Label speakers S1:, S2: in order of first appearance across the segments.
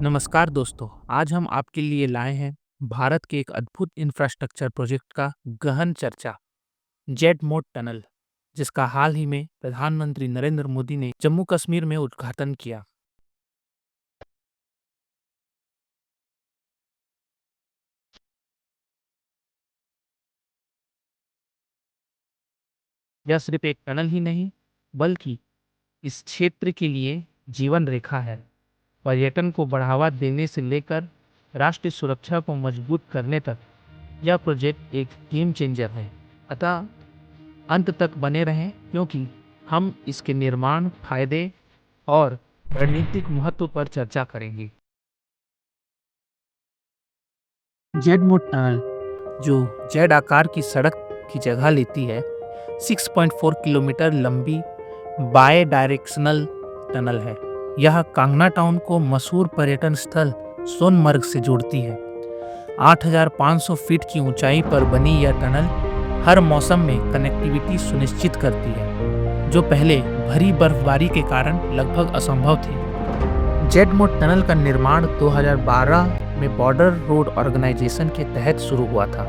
S1: नमस्कार दोस्तों, आज हम आपके लिए लाए हैं भारत के एक अद्भुत इंफ्रास्ट्रक्चर प्रोजेक्ट का गहन चर्चा, जेड मोड टनल, जिसका हाल ही में प्रधानमंत्री नरेंद्र मोदी ने जम्मू कश्मीर में उद्घाटन किया। यह सिर्फ एक टनल ही नहीं, बल्कि इस क्षेत्र के लिए जीवन रेखा है। पर्यटन को बढ़ावा देने से लेकर राष्ट्रीय सुरक्षा को मजबूत करने तक यह प्रोजेक्ट एक गेम चेंजर है। अतः अंत तक बने रहें, क्योंकि हम इसके निर्माण, फायदे और रणनीतिक महत्व पर चर्चा करेंगे। जेड मोड टनल, जो जेड आकार की सड़क की जगह लेती है, 6.4 किलोमीटर लंबी बाय डायरेक्शनल टनल है। यह कांगना टाउन को मशहूर पर्यटन स्थल सोनमर्ग से जोड़ती है। 8,500 फीट की ऊंचाई पर बनी यह टनल हर मौसम में कनेक्टिविटी सुनिश्चित करती है, जो पहले भरी बर्फबारी के कारण लगभग असंभव थी। जेड मोड टनल का निर्माण 2012 में बॉर्डर रोड ऑर्गेनाइजेशन के तहत शुरू हुआ था।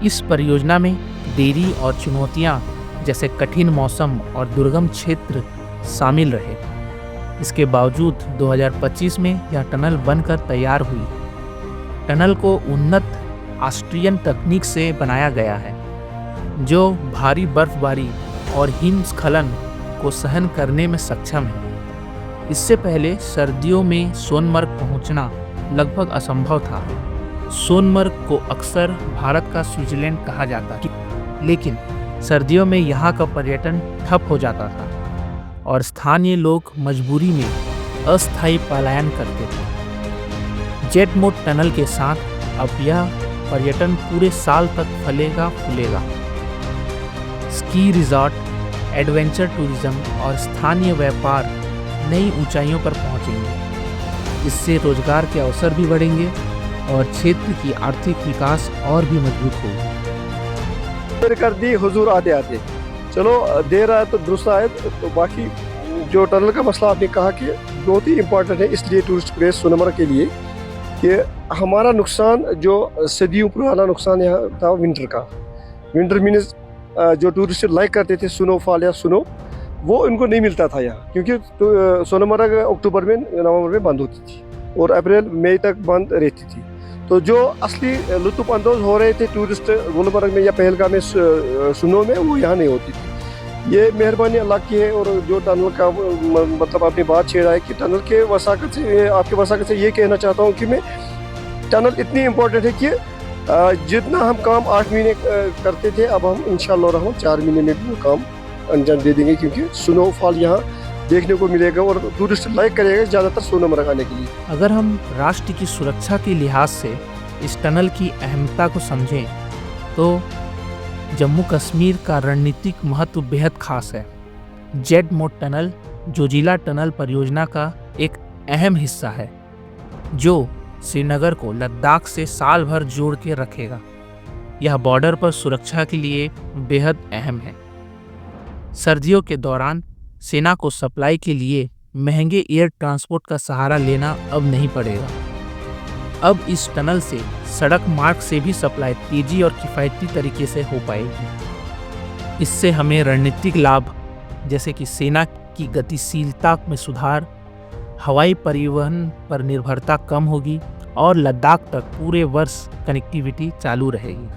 S1: इस परियोजना में देरी और चुनौतियां जैसे कठिन मौसम और दुर्गम क्षेत्र शामिल रहे। इसके बावजूद 2025 में यह टनल बनकर तैयार हुई। टनल को उन्नत ऑस्ट्रियन तकनीक से बनाया गया है, जो भारी बर्फबारी और हिमस्खलन को सहन करने में सक्षम है। इससे पहले सर्दियों में सोनमर्ग पहुंचना लगभग असंभव था। सोनमर्ग को अक्सर भारत का स्विट्जरलैंड कहा जाता है, लेकिन सर्दियों में यहाँ का पर्यटन ठप हो जाता था और स्थानीय लोग मजबूरी में अस्थायी पलायन करते थे। जेड मोड टनल के साथ अब यह पर्यटन पूरे साल तक फलेगा फूलेगा। स्की रिजॉर्ट, एडवेंचर टूरिज्म और स्थानीय व्यापार नई ऊंचाइयों पर पहुंचेंगे। इससे रोजगार के अवसर भी बढ़ेंगे और क्षेत्र की आर्थिक विकास और भी मजबूत होगी।
S2: देर कर दी हुजूर आते आते, चलो देर आए तो दुरुस्त आए। तो बाकी जो टनल का मसला आपने कहा कि बहुत ही इम्पोर्टेंट है, इसलिए टूरिस्ट प्लेस सोनमर्ग के लिए कि हमारा नुकसान जो सदियों पुराना नुकसान यहाँ था विंटर का। विंटर मीन्स जो टूरिस्ट लाइक करते थे स्नोफॉल या स्नो, वो इनको नहीं मिलता था यहाँ, क्योंकि तो सोनमर्ग अक्टूबर में नवंबर में बंद होती थी और अप्रैल मई तक बंद रहती थी। तो जो असली लुत्फ़अंदोज़ हो रहे थे टूरिस्ट गुलमर्ग में या पहलगाम में स्नो में, वो यहाँ नहीं होती थी। ये मेहरबानी अल्लाह की है। और जो टनल का मतलब आपने बात छेड़ा है कि टनल के वसाकत से, आपके वसाकत से ये कहना चाहता हूँ कि मैं टनल इतनी इम्पोर्टेंट है कि जितना हम काम 8 महीने करते थे, अब हम इंशाअल्लाह रहम 4 महीने में भी वो काम अंजाम दे देंगे, क्योंकि स्नोफॉल यहाँ देखने को मिलेगा और टूरिस्ट लाइक करेगा ज़्यादातर सोनमर्ग आने के लिए।
S1: अगर हम राष्ट्र की सुरक्षा के लिहाज से इस टनल की अहमियता को समझें, तो जम्मू कश्मीर का रणनीतिक महत्व बेहद खास है। Z mode tunnel Zoji La tunnel परियोजना का एक अहम हिस्सा है, जो श्रीनगर को लद्दाख से साल भर जोड़ के रखेगा। यह बॉर्डर पर सुरक्षा के लिए बेहद अहम है। सर्दियों के दौरान सेना को सप्लाई के लिए महंगे एयर ट्रांसपोर्ट का सहारा लेना अब नहीं पड़ेगा। अब इस टनल से सड़क मार्ग से भी सप्लाई तेजी और किफ़ायती तरीके से हो पाएगी। इससे हमें रणनीतिक लाभ जैसे कि सेना की गतिशीलता में सुधार, हवाई परिवहन पर निर्भरता कम होगी और लद्दाख तक पूरे वर्ष कनेक्टिविटी चालू रहेगी।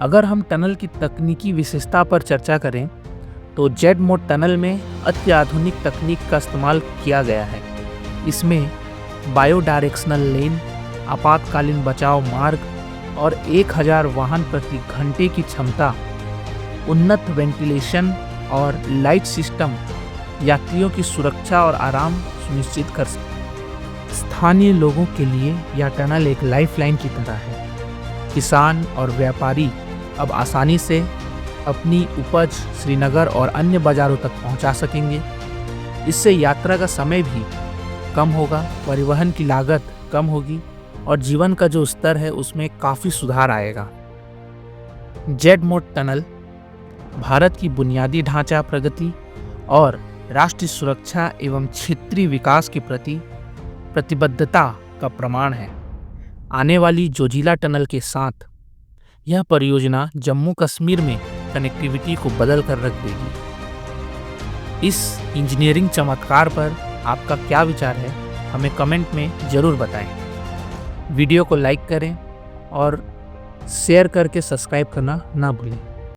S1: अगर हम टनल की तकनीकी विशेषता पर चर्चा करें, तो जेड मोड टनल में अत्याधुनिक तकनीक का इस्तेमाल किया गया है। इसमें बायो डायरेक्शनल लेन, आपातकालीन बचाव मार्ग और 1000 वाहन प्रति घंटे की क्षमता, उन्नत वेंटिलेशन और लाइट सिस्टम यात्रियों की सुरक्षा और आराम सुनिश्चित कर सकते हैं। स्थानीय लोगों के लिए यह टनल एक लाइफलाइन की तरह है। किसान और व्यापारी अब आसानी से अपनी उपज श्रीनगर और अन्य बाज़ारों तक पहुंचा सकेंगे। इससे यात्रा का समय भी कम होगा, परिवहन की लागत कम होगी और जीवन का जो स्तर है उसमें काफ़ी सुधार आएगा। जेड मोड टनल भारत की बुनियादी ढांचा प्रगति और राष्ट्रीय सुरक्षा एवं क्षेत्रीय विकास के प्रति प्रतिबद्धता का प्रमाण है। आने वाली जोजिला टनल के साथ यह परियोजना जम्मू कश्मीर में कनेक्टिविटी को बदल कर रख देगी। इस इंजीनियरिंग चमत्कार पर आपका क्या विचार है, हमें कमेंट में ज़रूर बताएं। वीडियो को लाइक करें और शेयर करके सब्सक्राइब करना ना भूलें।